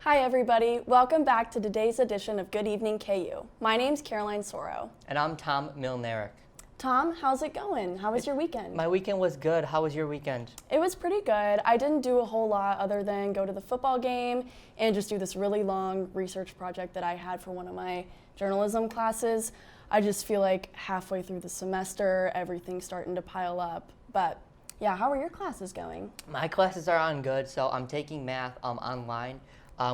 Hi everybody, welcome back to today's edition of Good Evening KU. My name's Caroline Soro. And I'm Tom Milnaric. Tom, how's it going? How was your weekend? My weekend was good. How was your weekend? It was pretty good. I didn't do a whole lot other than go to the football game and just do this really long research project that I had for one of my journalism classes. I just feel like halfway through the semester, everything's starting to pile up. But yeah, how are your classes going? My classes are on good, so I'm taking math online.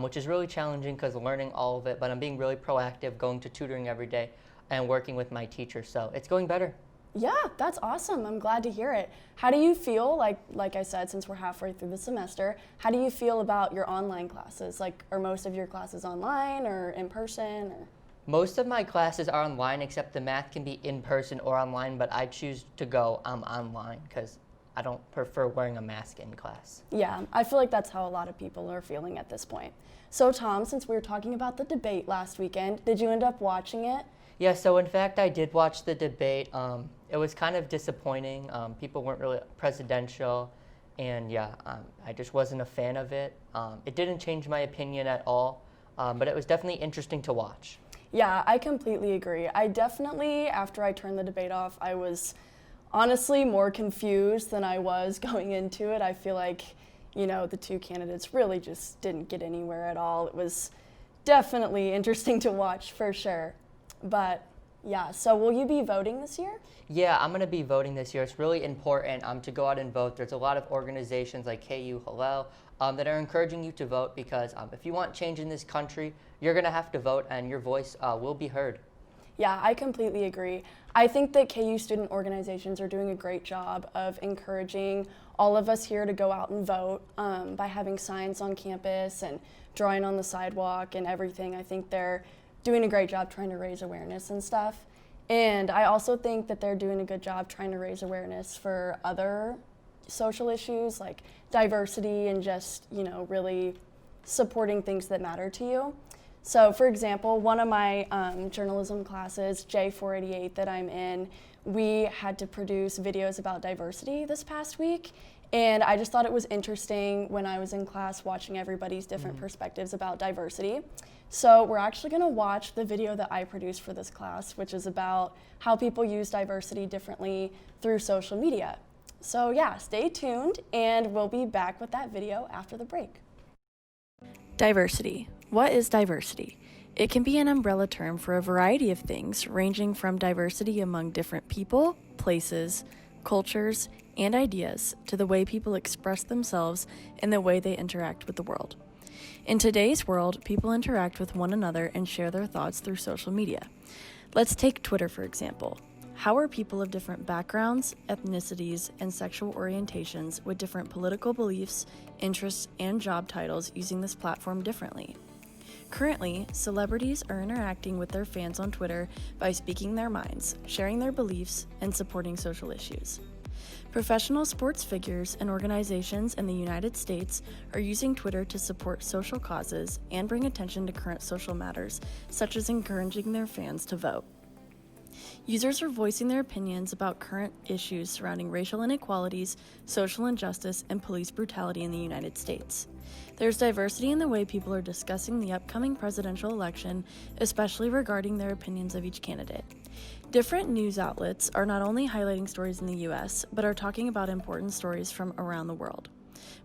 Which is really challenging because learning all of it, but I'm being really proactive, going to tutoring every day and working with my teacher, so it's going better. Yeah, that's awesome. I'm glad to hear it. How do you feel, like I said, since we're halfway through the semester, how do you feel about your online classes? Like, are most of your classes online or in person? Or? Most of my classes are online, except the math can be in person or online, but I choose to go online because I don't prefer wearing a mask in class. Yeah, I feel like that's how a lot of people are feeling at this point. So Tom, since we were talking about the debate last weekend, did you end up watching it? Yeah, so in fact I did watch the debate. It was kind of disappointing. People weren't really presidential, and yeah, I just wasn't a fan of it. It didn't change my opinion at all, but it was definitely interesting to watch. Yeah, I completely agree. I definitely, after I turned the debate off, I was honestly more confused than I was going into it. I feel like, the two candidates really just didn't get anywhere at all. It was definitely interesting to watch for sure. But yeah, so will you be voting this year? Yeah, I'm going to be voting this year. It's really important to go out and vote. There's a lot of organizations like KU Hillel that are encouraging you to vote because if you want change in this country, you're going to have to vote and your voice will be heard. Yeah, I completely agree. I think that KU student organizations are doing a great job of encouraging all of us here to go out and vote by having signs on campus and drawing on the sidewalk and everything. I think they're doing a great job trying to raise awareness and stuff. And I also think that they're doing a good job trying to raise awareness for other social issues like diversity and just, really supporting things that matter to you. So for example, one of my journalism classes, J488 that I'm in, we had to produce videos about diversity this past week. And I just thought it was interesting when I was in class watching everybody's different perspectives about diversity. So we're actually gonna watch the video that I produced for this class, which is about how people use diversity differently through social media. So yeah, stay tuned and we'll be back with that video after the break. Diversity. What is diversity? It can be an umbrella term for a variety of things, ranging from diversity among different people, places, cultures, and ideas, to the way people express themselves and the way they interact with the world. In today's world, people interact with one another and share their thoughts through social media. Let's take Twitter, for example. How are people of different backgrounds, ethnicities, and sexual orientations with different political beliefs, interests, and job titles using this platform differently? Currently, celebrities are interacting with their fans on Twitter by speaking their minds, sharing their beliefs, and supporting social issues. Professional sports figures and organizations in the United States are using Twitter to support social causes and bring attention to current social matters, such as encouraging their fans to vote. Users are voicing their opinions about current issues surrounding racial inequalities, social injustice, and police brutality in the United States. There's diversity in the way people are discussing the upcoming presidential election, especially regarding their opinions of each candidate. Different news outlets are not only highlighting stories in the US, but are talking about important stories from around the world.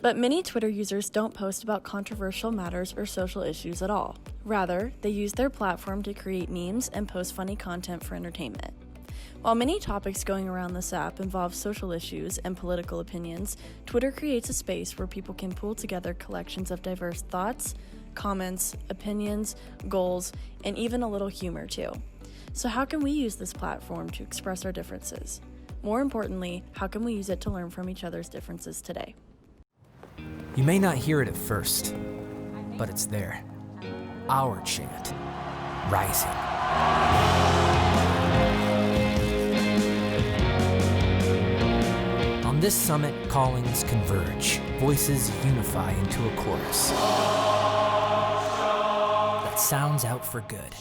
But many Twitter users don't post about controversial matters or social issues at all. Rather, they use their platform to create memes and post funny content for entertainment. While many topics going around this app involve social issues and political opinions, Twitter creates a space where people can pull together collections of diverse thoughts, comments, opinions, goals, and even a little humor too. So how can we use this platform to express our differences? More importantly, how can we use it to learn from each other's differences today? You may not hear it at first, but it's there. Our chant, rising. On this summit, callings converge, voices unify into a chorus that sounds out for good,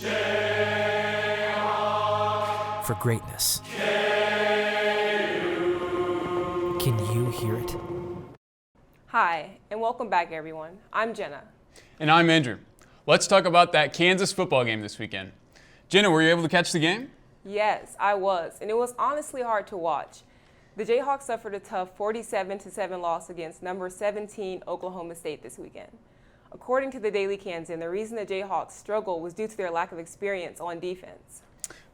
for greatness. Can you hear it? Hi, and welcome back everyone. I'm Jenna. And I'm Andrew. Let's talk about that Kansas football game this weekend. Jenna, were you able to catch the game? Yes, I was, and it was honestly hard to watch. The Jayhawks suffered a tough 47-7 loss against number 17 Oklahoma State this weekend. According to the Daily Kansan, the reason the Jayhawks struggled was due to their lack of experience on defense.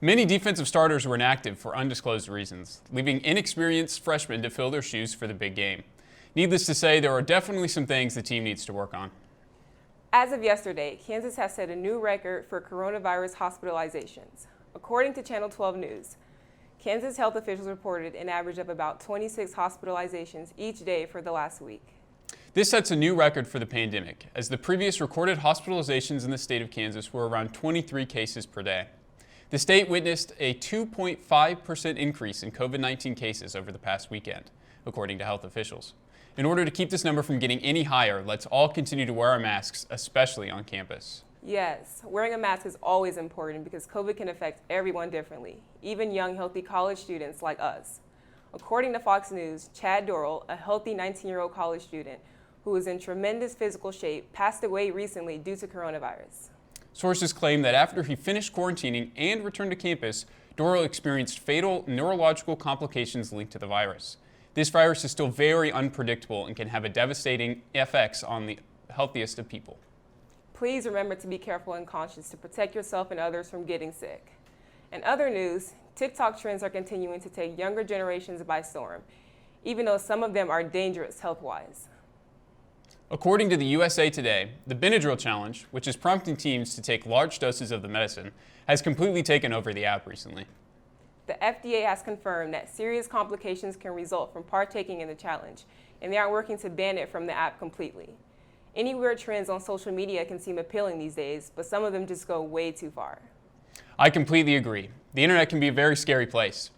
Many defensive starters were inactive for undisclosed reasons, leaving inexperienced freshmen to fill their shoes for the big game. Needless to say, there are definitely some things the team needs to work on. As of yesterday, Kansas has set a new record for coronavirus hospitalizations. According to Channel 12 News, Kansas health officials reported an average of about 26 hospitalizations each day for the last week. This sets a new record for the pandemic, as the previous recorded hospitalizations in the state of Kansas were around 23 cases per day. The state witnessed a 2.5% increase in COVID-19 cases over the past weekend, according to health officials. In order to keep this number from getting any higher, let's all continue to wear our masks, especially on campus. Yes, wearing a mask is always important because COVID can affect everyone differently, even young, healthy college students like us. According to Fox News, Chad Dorrell, a healthy 19-year-old college student who was in tremendous physical shape, passed away recently due to coronavirus. Sources claim that after he finished quarantining and returned to campus, Dorrell experienced fatal neurological complications linked to the virus. This virus is still very unpredictable and can have a devastating effects on the healthiest of people. Please remember to be careful and conscious to protect yourself and others from getting sick. In other news, TikTok trends are continuing to take younger generations by storm, even though some of them are dangerous health-wise. According to the USA Today, the Benadryl challenge, which is prompting teens to take large doses of the medicine, has completely taken over the app recently. The FDA has confirmed that serious complications can result from partaking in the challenge, and they are working to ban it from the app completely. Any weird trends on social media can seem appealing these days, but some of them just go way too far. I completely agree. The internet can be a very scary place.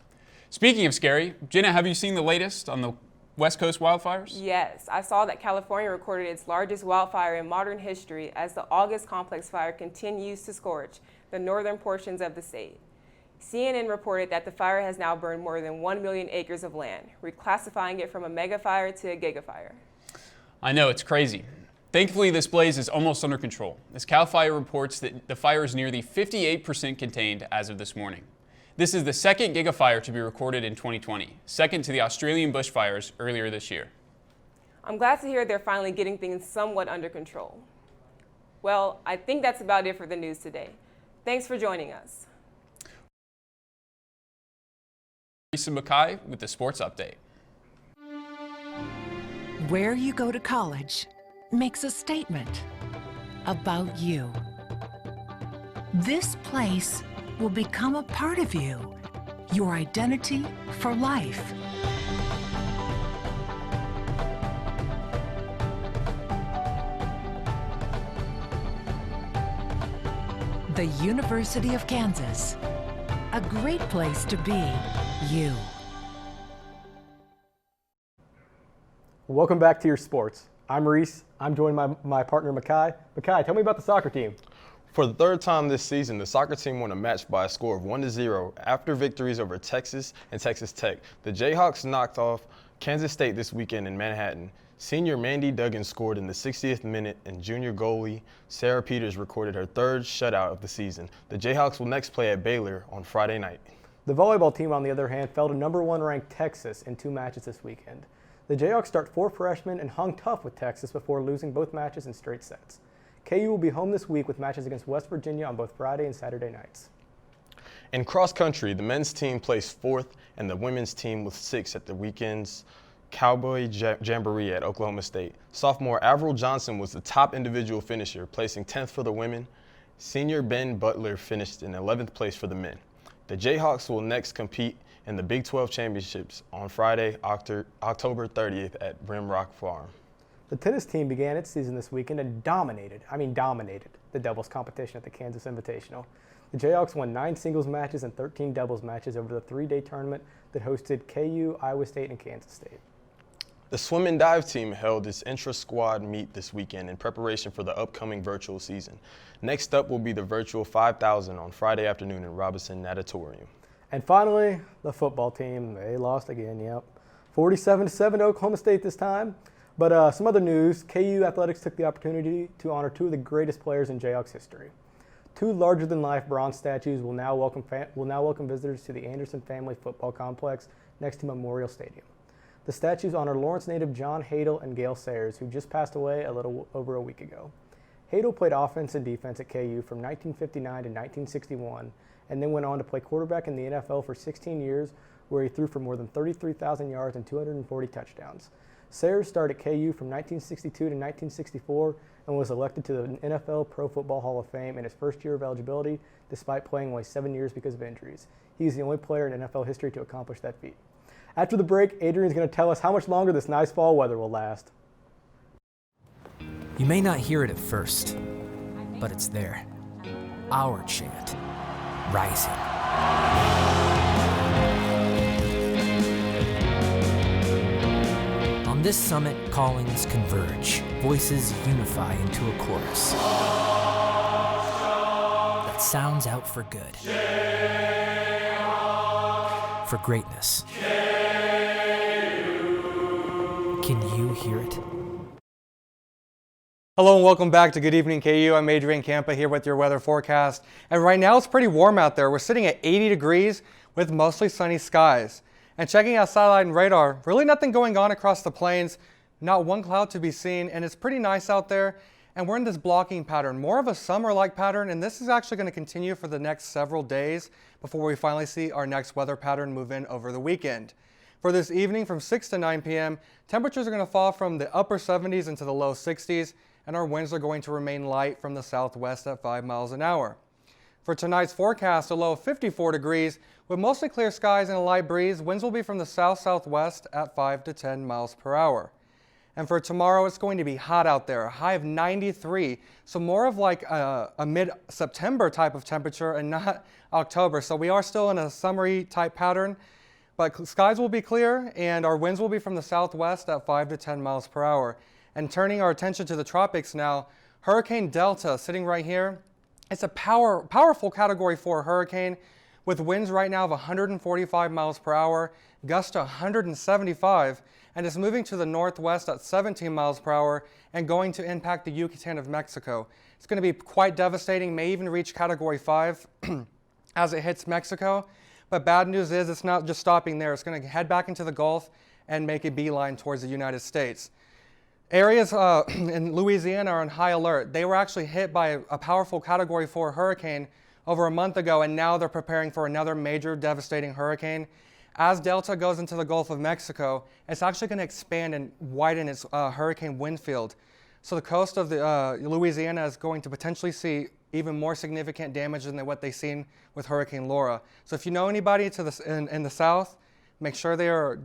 Speaking of scary, Jenna, have you seen the latest on the West Coast wildfires? Yes, I saw that California recorded its largest wildfire in modern history as the August complex fire continues to scorch the northern portions of the state. CNN reported that the fire has now burned more than 1 million acres of land, reclassifying it from a mega fire to a gigafire. I know, it's crazy. Thankfully, this blaze is almost under control, as CAL FIRE reports that the fire is nearly 58% contained as of this morning. This is the second gigafire to be recorded in 2020, second to the Australian bushfires earlier this year. I'm glad to hear they're finally getting things somewhat under control. Well, I think that's about it for the news today. Thanks for joining us. Lisa Mackay with the sports update. Where you go to college makes a statement about you. This place will become a part of you, your identity for life. The University of Kansas, a great place to be you. Welcome back to your sports. I'm Reese. I'm joined by my partner, Mackay. Mackay, tell me about the soccer team. For the third time this season, the soccer team won a match by a score of 1-0 after victories over Texas and Texas Tech. The Jayhawks knocked off Kansas State this weekend in Manhattan. Senior Mandy Duggan scored in the 60th minute, and junior goalie Sarah Peters recorded her third shutout of the season. The Jayhawks will next play at Baylor on Friday night. The volleyball team, on the other hand, fell to number 1 ranked Texas in 2 matches this weekend. The Jayhawks start 4 freshmen and hung tough with Texas before losing both matches in straight sets. KU will be home this week with matches against West Virginia on both Friday and Saturday nights. In cross country, the men's team placed 4th and the women's team was 6th at the weekend's Cowboy Jamboree at Oklahoma State. Sophomore Avril Johnson was the top individual finisher, placing 10th for the women. Senior Ben Butler finished in 11th place for the men. The Jayhawks will next compete in the Big 12 Championships on Friday, October 30th at Rimrock Farm. The tennis team began its season this weekend and dominated the doubles competition at the Kansas Invitational. The Jayhawks won 9 singles matches and 13 doubles matches over the 3-day tournament that hosted KU, Iowa State, and Kansas State. The swim and dive team held its intra-squad meet this weekend in preparation for the upcoming virtual season. Next up will be the virtual 5,000 on Friday afternoon in Robinson Natatorium. And finally, the football team, they lost again, 47-7 to Oklahoma State this time. But some other news, KU Athletics took the opportunity to honor two of the greatest players in Jayhawks history. Two larger-than-life bronze statues will now welcome visitors to the Anderson Family Football Complex next to Memorial Stadium. The statues honor Lawrence native John Hadel and Gail Sayers, who just passed away a little over a week ago. Hadel played offense and defense at KU from 1959 to 1961, and then went on to play quarterback in the NFL for 16 years, where he threw for more than 33,000 yards and 240 touchdowns. Sayers started at KU from 1962 to 1964 and was elected to the NFL Pro Football Hall of Fame in his first year of eligibility, despite playing only 7 years because of injuries. He's the only player in NFL history to accomplish that feat. After the break, Adrian's going to tell us how much longer this nice fall weather will last. You may not hear it at first, but it's there. Our chant, rising. On this summit, callings converge, voices unify into a chorus that sounds out for good, for greatness. Can you hear it? Hello and welcome back to Good Evening KU. I'm Adrian Campa here with your weather forecast. And right now it's pretty warm out there. We're sitting at 80 degrees with mostly sunny skies. And checking out satellite and radar, really nothing going on across the plains. Not one cloud to be seen, and it's pretty nice out there. And we're in this blocking pattern, more of a summer-like pattern, and this is actually going to continue for the next several days before we finally see our next weather pattern move in over the weekend. For this evening from 6 to 9 p.m., temperatures are going to fall from the upper 70s into the low 60s, and our winds are going to remain light from the southwest at 5 miles an hour. For tonight's forecast, a low of 54 degrees with mostly clear skies and a light breeze. Winds will be from the south-southwest at 5 to 10 miles per hour. And for tomorrow, it's going to be hot out there, a high of 93, so more of like a mid-September type of temperature and not October. So we are still in a summery type pattern, but skies will be clear and our winds will be from the southwest at 5 to 10 miles per hour. And turning our attention to the tropics now, Hurricane Delta sitting right here. It's a powerful Category 4 hurricane with winds right now of 145 miles per hour, gusts to 175, and it's moving to the northwest at 17 miles per hour and going to impact the Yucatan of Mexico. It's going to be quite devastating, may even reach Category 5 as it hits Mexico. But bad news is it's not just stopping there. It's going to head back into the Gulf and make a beeline towards the United States. Areas in Louisiana are on high alert. They were actually hit by a powerful Category 4 hurricane over a month ago, and now they're preparing for another major devastating hurricane. As Delta goes into the Gulf of Mexico, it's actually going to expand and widen its hurricane wind field. So the coast of Louisiana is going to potentially see even more significant damage than what they've seen with Hurricane Laura. So if you know anybody in the south, make sure they are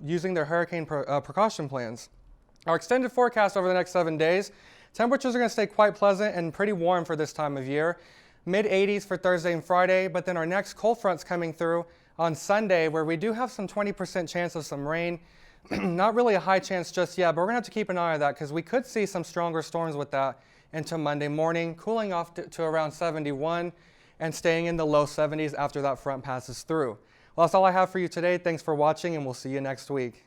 using their hurricane precaution plans. Our extended forecast over the next 7 days, temperatures are going to stay quite pleasant and pretty warm for this time of year. Mid-80s for Thursday and Friday, but then our next cold front's coming through on Sunday, where we do have some 20% chance of some rain. Not really a high chance just yet, but we're going to have to keep an eye on that because we could see some stronger storms with that into Monday morning, cooling off to around 71 and staying in the low 70s after that front passes through. Well, that's all I have for you today. Thanks for watching, and we'll see you next week.